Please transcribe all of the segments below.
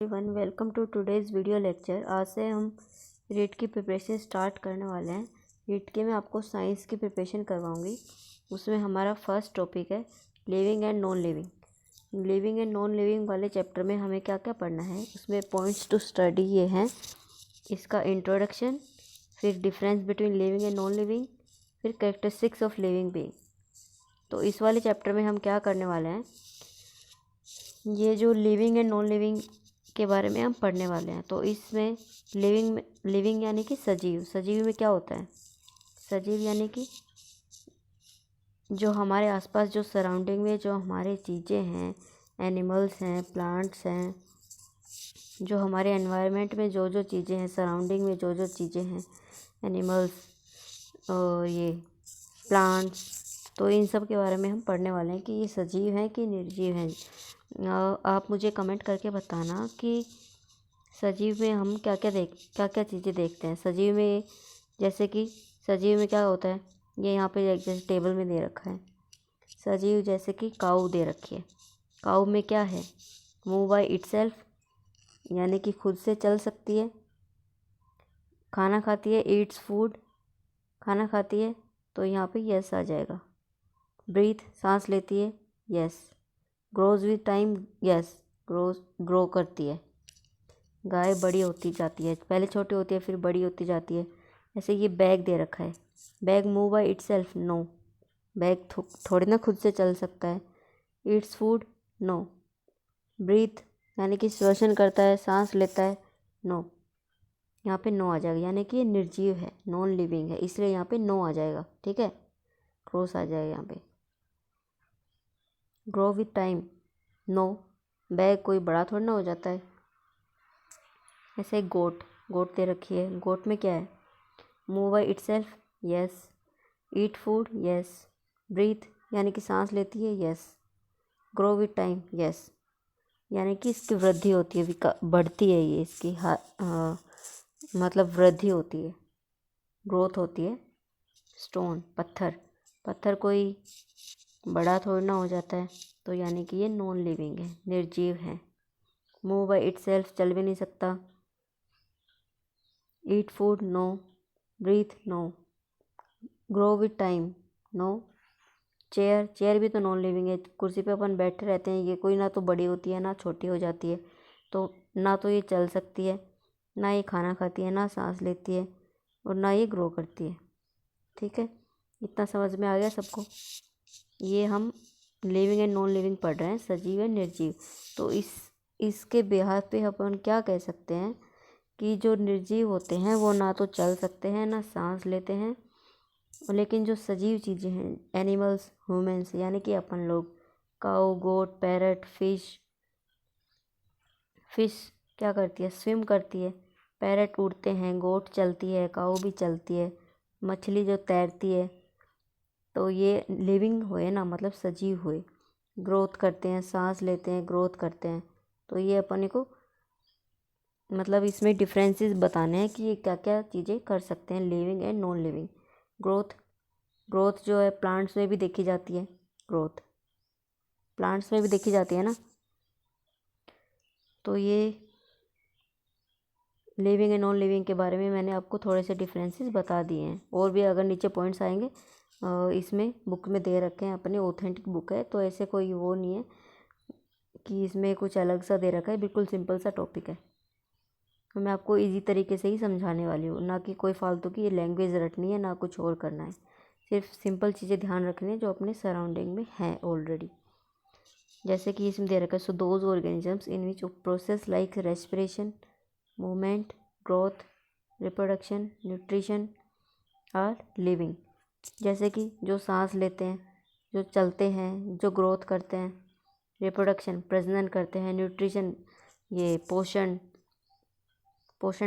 Everyone, welcome to today's video lecture. आज से हम रीट की प्रिपरेशन स्टार्ट करने वाले हैं। रीट के मैं आपको साइंस की प्रिपरेशन करवाऊंगी। उसमें हमारा फर्स्ट टॉपिक है living and non living. Living and non living वाले चैप्टर में हमें क्या क्या पढ़ना है, उसमें पॉइंट्स टू स्टडी ये हैं। इसका इंट्रोडक्शन, फिर difference between living and non living, फिर कैरेक्टरिस्टिक्स ऑफ लिविंग बीइंग। तो इस वाले चैप्टर में हम क्या करने वाले हैं, ये जो लिविंग एंड नॉन लिविंग के बारे में हम पढ़ने वाले हैं। तो इसमें लिविंग यानी कि सजीव। सजीव में क्या होता है? सजीव यानी कि जो हमारे आसपास, जो सराउंडिंग में जो हमारे चीज़ें हैं, एनिमल्स हैं, प्लांट्स हैं, जो हमारे एनवायरनमेंट में जो जो चीज़ें हैं, सराउंडिंग में जो जो चीज़ें हैं, एनिमल्स और ये प्लांट्स, तो इन सब के बारे में हम पढ़ने वाले हैं कि ये सजीव हैं कि निर्जीव हैं। आप मुझे कमेंट करके बताना कि सजीव में हम क्या क्या चीज़ें देखते हैं। सजीव में जैसे कि सजीव में क्या होता है, ये यहाँ पे जैसे टेबल में दे रखा है। सजीव जैसे कि काऊ दे रखी है। काऊ में क्या है? मूव बाय इटसेल्फ, यानी कि खुद से चल सकती है। खाना खाती है, ईट्स फूड, खाना खाती है, तो यहाँ पे यस आ जाएगा। ब्रीथ, सांस लेती है, yes. Grows with time, yes, grow करती है। गाय बड़ी होती जाती है, पहले छोटी होती है फिर बड़ी होती जाती है। ऐसे ये बैग दे रखा है। Bag move by itself, no. Bag थोड़ी ना खुद से चल सकता है। Yeats food, no. ब्रीथ यानी कि श्वसन करता है, सांस लेता है, नो। यहाँ पे नो आ जाएगा, यानी कि ये निर्जीव है, नॉन लिविंग है, इसलिए यहाँ पे नो आ जाएगा। ठीक है, क्रॉस आ जाएगा यहाँ पे। Grow with time, no. Bag कोई बड़ा थोड़ा ना हो जाता है। ऐसे गोट दे रखी है। गोट में क्या है? Move by itself, yes. Eat food, yes. Breathe यानी कि सांस लेती है, yes. Grow with time, yes, यानी कि इसकी वृद्धि होती है, बढ़ती है ये, इसकी मतलब वृद्धि होती है, ग्रोथ होती है। स्टोन, पत्थर कोई बड़ा थोड़ा ना हो जाता है, तो यानी कि ये नॉन लिविंग है, निर्जीव है। मूव बाय इटसेल्फ, चल भी नहीं सकता। Eat food, no. Breathe, no. Grow with time, no. Chair भी तो नॉन लिविंग है। कुर्सी पे अपन बैठे रहते हैं, ये कोई ना तो बड़ी होती है ना छोटी हो जाती है, तो ना तो ये चल सकती है, ना ये खाना खाती है, ना सांस लेती है, और ना ये ग्रो करती है। ठीक है, इतना समझ में आ गया सबको? ये हम लिविंग एंड नॉन लिविंग पढ़ रहे हैं, सजीव एंड निर्जीव। तो इसके बिहार पे अपन क्या कह सकते हैं कि जो निर्जीव होते हैं वो ना तो चल सकते हैं, ना सांस लेते हैं, लेकिन जो सजीव चीज़ें हैं, एनिमल्स, ह्यूमंस यानी कि अपन लोग, काऊ, गोट, पैरट, फिश क्या करती है? स्विम करती है। पैरट उड़ते हैं, गोट चलती है, काऊ भी चलती है, मछली जो तैरती है, तो ये लिविंग हुए ना, मतलब सजीव हुए। ग्रोथ करते हैं, सांस लेते हैं, ग्रोथ करते हैं। तो ये अपन को मतलब इसमें डिफरेंसेस बताने हैं कि ये क्या क्या चीज़ें कर सकते हैं, living and non living. Growth जो है प्लांट्स में भी देखी जाती है। ग्रोथ प्लांट्स में भी देखी जाती है ना। तो ये लिविंग एंड नॉन लिविंग के बारे में मैंने आपको थोड़े से डिफरेंसेस बता दिए हैं। और भी अगर नीचे पॉइंट्स आएंगे, इसमें बुक में दे रखे हैं, अपने ऑथेंटिक बुक है, तो ऐसे कोई वो नहीं है कि इसमें कुछ अलग सा दे रखा है। बिल्कुल सिंपल सा टॉपिक है, तो मैं आपको इजी तरीके से ही समझाने वाली हूँ, ना कि कोई फालतू की लैंग्वेज रटनी है, ना कुछ और करना है। सिर्फ सिंपल चीज़ें ध्यान रखनी है जो अपने सराउंडिंग में हैं ऑलरेडी। जैसे कि इसमें दे रखा है, so those organisms in which process like respiration, movement, growth, reproduction, nutrition are living. जैसे कि जो सांस लेते हैं, जो चलते हैं, जो ग्रोथ करते हैं, रिप्रोडक्शन प्रजनन करते हैं, न्यूट्रिशन ये पोषण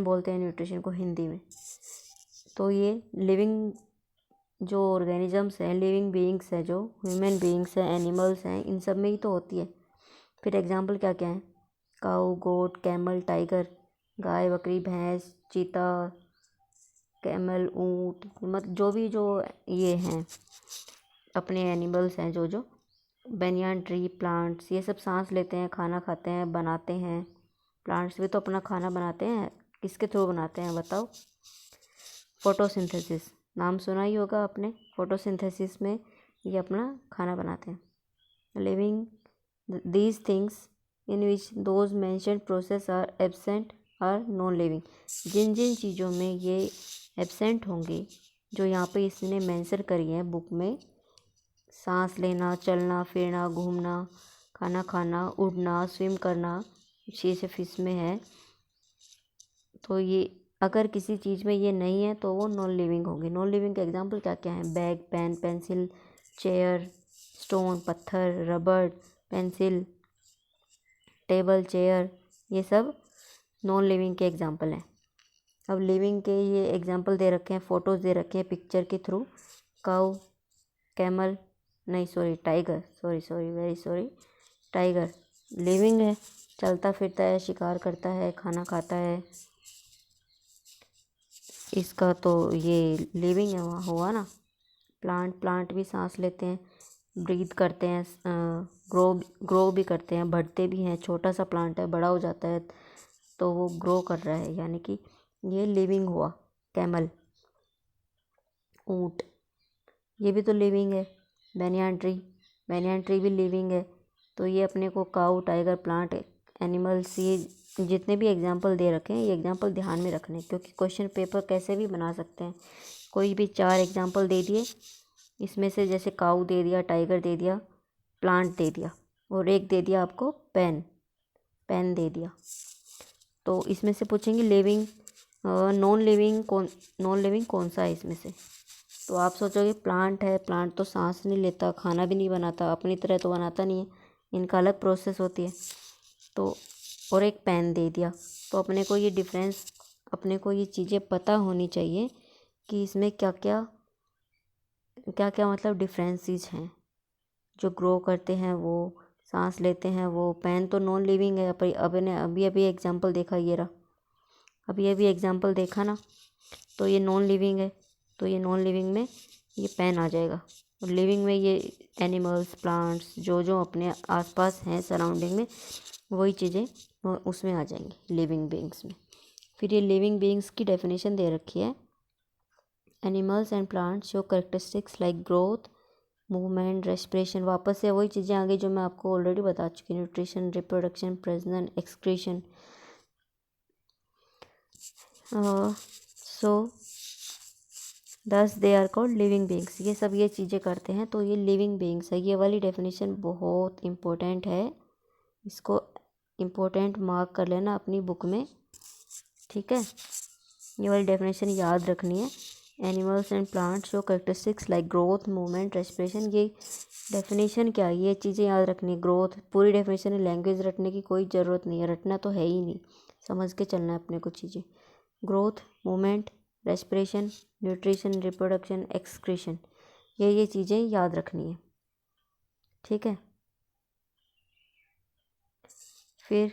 बोलते हैं न्यूट्रिशन को हिंदी में। तो ये लिविंग जो ऑर्गेनिजम्स हैं, लिविंग बीइंग्स हैं, जो ह्यूमन बीइंग्स हैं, एनिमल्स हैं, इन सब में ही तो होती है। फिर एग्जांपल क्या क्या है? काऊ, गोट, कैमल, टाइगर, गाय, बकरी, भैंस, चीता, कैमल, ऊँट, मतलब जो ये हैं अपने एनिमल्स हैं, जो बेनियान ट्री, प्लांट्स, ये सब सांस लेते हैं, खाना खाते हैं, बनाते हैं, प्लांट्स भी तो अपना खाना बनाते हैं, किसके थ्रू बनाते हैं बताओ? फोटोसिंथेसिस, नाम सुना ही होगा आपने। फोटोसिंथेसिस में ये अपना खाना बनाते हैं। Living these things in which those mentioned process are absent are non living. जिन जिन चीज़ों में ये एब्सेंट होंगी, जो यहाँ पे इसने मेंशन करी है बुक में, सांस लेना, चलना फिरना, घूमना, खाना खाना, उड़ना, स्विम करना, ये फिश में है। तो ये अगर किसी चीज़ में ये नहीं है तो वो नॉन लिविंग होगी। नॉन लिविंग के एग्जांपल क्या क्या हैं? Bag, pen, pencil, chair, stone, पत्थर, रबड़, पेंसिल, टेबल, चेयर, ये सब नॉन लिविंग के एग्जांपल हैं। अब लिविंग के ये एग्जांपल दे रखे हैं, फ़ोटोज़ दे रखे हैं पिक्चर के थ्रू। काऊ, कैमल, नहीं sorry tiger, sorry very sorry, tiger living है, चलता फिरता है, शिकार करता है, खाना खाता है, इसका तो ये लिविंग है वहाँ हुआ ना। प्लांट भी सांस लेते हैं, ब्रीथ करते हैं, ग्रो भी करते हैं, बढ़ते भी हैं। छोटा सा प्लांट है, बड़ा हो जाता है तो वो ग्रो कर रहा है, यानी कि ये लिविंग हुआ। कैमल, ऊँट, ये भी तो लिविंग है। बैनियान ट्री भी लिविंग है। तो ये अपने को काऊ, टाइगर, प्लांट, एनिमल्स, ये जितने भी एग्जांपल दे रखे हैं, ये एग्जांपल ध्यान में रखने, क्योंकि क्वेश्चन पेपर कैसे भी बना सकते हैं। कोई भी 4 एग्जांपल दे दिए, इसमें से जैसे काऊ दे दिया, टाइगर दे दिया, प्लांट दे दिया, और एक दे दिया आपको पेन दे दिया। तो इसमें से पूछेंगे लिविंग नॉन लिविंग कौन सा है इसमें से? तो आप सोचोगे प्लांट है, प्लांट तो सांस नहीं लेता, खाना भी नहीं बनाता, अपनी तरह तो बनाता नहीं है, इनका अलग प्रोसेस होती है। तो और एक पेन दे दिया, तो अपने को ये डिफरेंस, अपने को ये चीज़ें पता होनी चाहिए कि इसमें क्या क्या मतलब डिफरेंसेस हैं। जो ग्रो करते हैं वो, सांस लेते हैं वो। पेन तो नॉन लिविंग है, अभी एग्जांपल देखा, ये रहा, अभी एग्जांपल देखा ना, तो ये नॉन लिविंग है। तो ये नॉन लिविंग में ये पेन आ जाएगा, और लिविंग में ये एनिमल्स, प्लांट्स, जो अपने आसपास हैं सराउंडिंग में, वही चीज़ें उसमें आ जाएंगी, लिविंग बीइंग्स में। फिर ये लिविंग बीइंग्स की डेफिनेशन दे रखी है। Animals and plants show characteristics like growth, movement, respiration. वापस से वही चीज़ें आ गई जो मैं आपको ऑलरेडी बता चुकी, न्यूट्रिशन, रिप्रोडक्शन, प्रजनन, excretion. So this they are called living beings. ये सब ये चीज़ें करते हैं तो ये लिविंग बीइंग्स है। ये वाली डेफिनेशन बहुत इम्पोर्टेंट है, इसको इम्पोर्टेंट मार्क कर लेना अपनी बुक में, ठीक है? ये वाली डेफिनेशन याद रखनी है। Animals and plants show characteristics like growth, movement, respiration. ये डेफिनेशन क्या है, ये चीज़ें याद रखनी है। ग्रोथ पूरी डेफिनेशन है, लैंग्वेज रटने की कोई ज़रूरत नहीं है, रटना तो है ही नहीं, समझ के चलना है अपने को चीज़ें। Growth, movement, respiration, nutrition, reproduction, excretion, ये चीज़ें याद रखनी है, ठीक है? फिर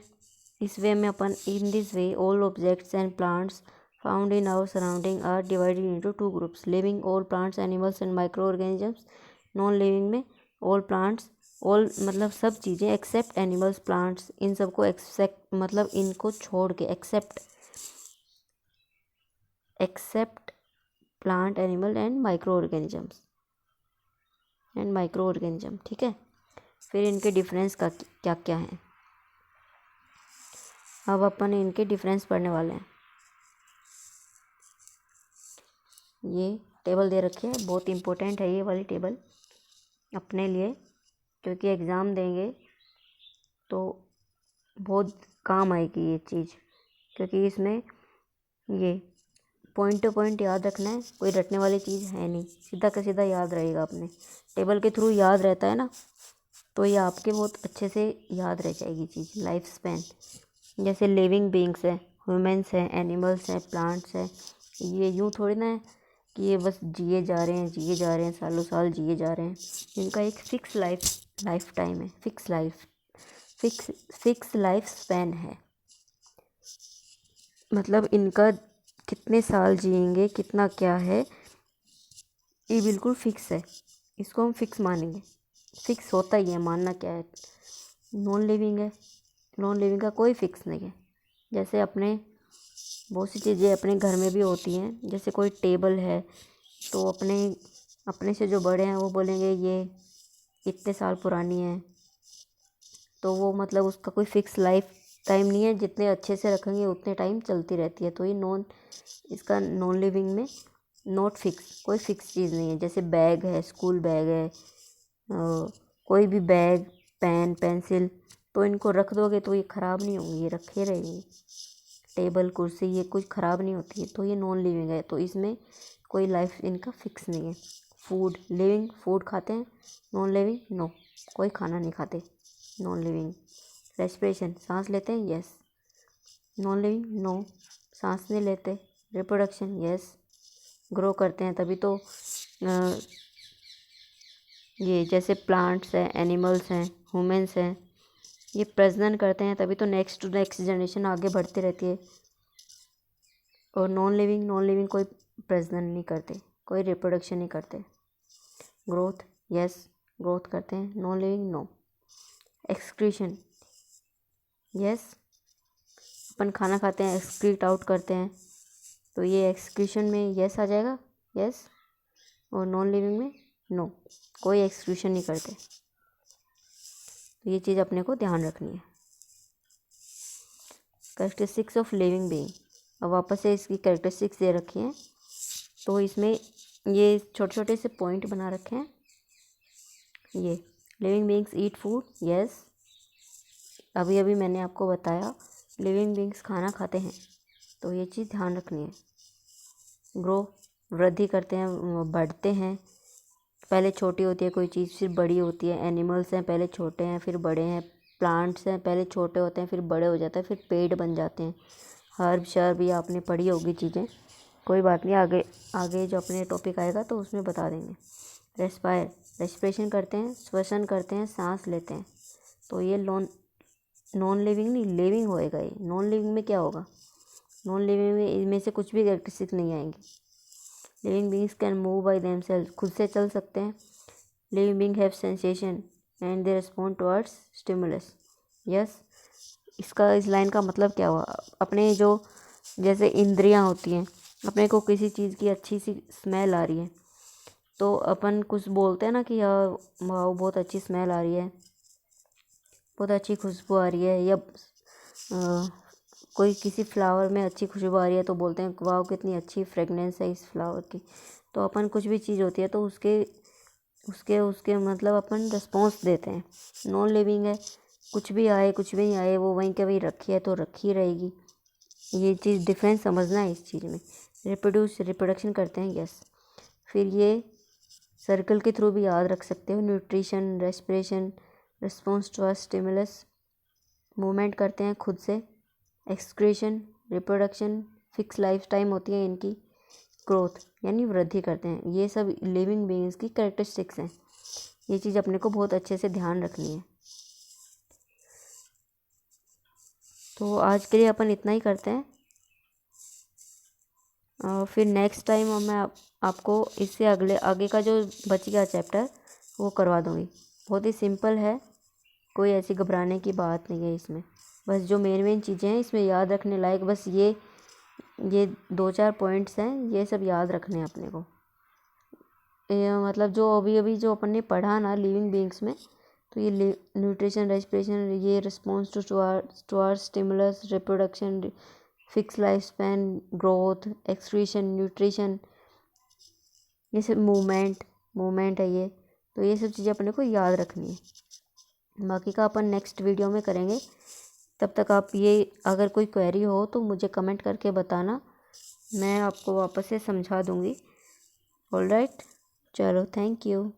इस वे में अपन, in this way all objects and plants found in our surrounding are divided into 2 groups, living all plants, animals and micro organisms. Non living में ऑल प्लांट्स, ऑल मतलब सब चीज़ें, एक्सेप्ट एनिमल्स, प्लांट्स, इन सबको accept मतलब इनको छोड़ के, except plant, animal and micro organism, ठीक है? फिर इनके डिफरेंस का क्या क्या है, अब अपन इनके डिफरेंस पढ़ने वाले हैं। ये टेबल दे रखी है, बहुत इम्पोर्टेंट है ये वाली टेबल अपने लिए, क्योंकि एग्ज़ाम देंगे तो बहुत काम आएगी ये चीज़, क्योंकि इसमें ये पॉइंट टू पॉइंट याद रखना है, कोई रटने वाली चीज़ है नहीं, सीधा का सीधा याद रहेगा। अपने टेबल के थ्रू याद रहता है ना, तो ये आपके बहुत अच्छे से याद रह जाएगी चीज़। लाइफ स्पैन, जैसे लिविंग बीइंग्स है, ह्यूमन्स हैं, एनिमल्स हैं, प्लांट्स हैं, ये यूँ थोड़ी ना है कि ये बस जिए जा रहे हैं, सालों साल जिए जा रहे हैं। इनका एक फिक्स लाइफ टाइम है, फिक्स लाइफ स्पैन है, मतलब इनका कितने साल जिएंगे, कितना क्या है, ये बिल्कुल फिक्स है, इसको हम फिक्स मानेंगे। फिक्स होता ही है, मानना क्या है। नॉन लिविंग है, नॉन लिविंग का कोई फिक्स नहीं है, जैसे अपने बहुत सी चीज़ें अपने घर में भी होती हैं, जैसे कोई टेबल है तो अपने से जो बड़े हैं वो बोलेंगे ये इतने साल पुरानी है, तो वो मतलब उसका कोई फ़िक्स लाइफ टाइम नहीं है, जितने अच्छे से रखेंगे उतने टाइम चलती रहती है। तो ये इसका नॉन लिविंग में नॉट फिक्स, कोई फ़िक्स चीज़ नहीं है। जैसे बैग है, स्कूल बैग है, कोई भी बैग, पेन, पेंसिल, तो इनको रख दोगे तो ये ख़राब नहीं होंगे, ये रखे रहेंगे। टेबल, कुर्सी, ये कुछ ख़राब नहीं होती है, तो ये नॉन लिविंग है, तो इसमें कोई लाइफ इनका फिक्स नहीं है। फूड, लिविंग फूड खाते हैं, नॉन लिविंग नो, कोई खाना नहीं खाते, नॉन लिविंग। रेस्पिरेशन, सांस लेते हैं, यस, नॉन लिविंग नो, सांस नहीं लेते। रिप्रोडक्शन, यस, ग्रो करते हैं तभी तो ये जैसे प्लांट्स हैं, एनिमल्स हैं, ह्यूमंस हैं, ये प्रजनन करते हैं तभी तो नेक्स्ट टू नेक्स्ट जनरेशन आगे बढ़ती रहती है। और नॉन लिविंग कोई प्रजनन नहीं करते, कोई रिप्रोडक्शन नहीं करते। ग्रोथ, यस, ग्रोथ करते हैं, non living no. Excretion, yes, अपन खाना खाते हैं, एक्सक्रीट आउट करते हैं, तो ये एक्सक्रीशन में यस आ जाएगा, यस। और नॉन लिविंग में नो, कोई एक्सक्रीशन नहीं करते। तो ये चीज़ अपने को ध्यान रखनी है। कैरेक्टरिस्टिक्स ऑफ लिविंग बीइंग, अब वापस से इसकी कैरेक्टरिस्टिक्स दे रखी हैं, तो इसमें ये छोटे छोटे से पॉइंट बना रखे हैं। ये लिविंग बीइंग्स ईट फूड, यस, अभी अभी मैंने आपको बताया लिविंग बीइंग्स खाना खाते हैं, तो ये चीज़ ध्यान रखनी है। ग्रो, वृद्धि करते हैं, बढ़ते हैं, पहले छोटी होती है कोई चीज़ फिर बड़ी होती है। एनिमल्स हैं, पहले छोटे हैं फिर बड़े हैं। प्लांट्स हैं, पहले छोटे होते हैं फिर बड़े हो जाते हैं, फिर पेड़ बन जाते हैं। हर्ब शर्ब भी आपने पढ़ी होगी चीज़ें, कोई बात नहीं, आगे आगे जो अपने टॉपिक आएगा तो उसमें बता देंगे। रेस्पायर, रेस्पिरेशन करते हैं, श्वसन करते हैं, सांस लेते हैं, तो ये नॉन लिविंग नहीं, लिविंग होएगा। ये नॉन लिविंग में क्या होगा, नॉन लिविंग में इनमें से कुछ भी कैरेक्टरिस्टिक नहीं आएंगी। Living beings can move by themselves, खुद से चल सकते हैं। Living being have sensation and they respond towards stimulus, yes. इस लाइन का मतलब क्या हुआ, अपने जो जैसे इंद्रियां होती हैं, अपने को किसी चीज़ की अच्छी सी स्मेल आ रही है तो अपन कुछ बोलते हैं ना कि यार वाह बहुत अच्छी स्मेल आ रही है, बहुत अच्छी खुशबू आ रही है, या कोई किसी फ्लावर में अच्छी खुशबू आ रही है तो बोलते हैं वाह कितनी अच्छी फ्रेगनेंस है इस फ्लावर की। तो अपन कुछ भी चीज़ होती है तो उसके उसके उसके मतलब अपन रिस्पॉन्स देते हैं। नॉन लिविंग है, कुछ भी आए कुछ भी नहीं आए वो वहीं के वहीं रखी है तो रखी रहेगी। ये चीज़ डिफरेंस समझना है इस चीज़ में। रिप्रोडक्शन करते हैं, यस। फिर ये सर्कल के थ्रू भी याद रख सकते हो, nutrition, respiration, response to stimulus, movement करते हैं खुद से, excretion, reproduction, fix life time होती है इनकी, ग्रोथ यानी वृद्धि करते हैं। ये सब लिविंग बीइंग्स की कैरेक्टरिस्टिक्स हैं। ये चीज़ अपने को बहुत अच्छे से ध्यान रखनी है। तो आज के लिए अपन इतना ही करते हैं, फिर नेक्स्ट टाइम मैं आपको इससे आगे का जो बच गया चैप्टर वो करवा दूँगी। बहुत ही सिंपल है, कोई ऐसी घबराने की बात नहीं है इसमें। बस जो मेन चीज़ें हैं इसमें याद रखने लायक बस ये 2-4 पॉइंट्स हैं, ये सब याद रखने हैं अपने को। मतलब जो अभी जो अपन ने पढ़ा ना लिविंग बीइंग्स में, तो ये न्यूट्रिशन, रेस्पिरेशन, ये response to stimulus, reproduction, fix life span, growth, excretion, nutrition, ये सब मूवमेंट है ये, तो ये सब चीज़ें अपने को याद रखनी है। बाकी का अपन नेक्स्ट वीडियो में करेंगे। तब तक आप ये अगर कोई क्वेरी हो तो मुझे कमेंट करके बताना, मैं आपको वापस से समझा दूँगी। ऑलराइट, चलो थैंक यू।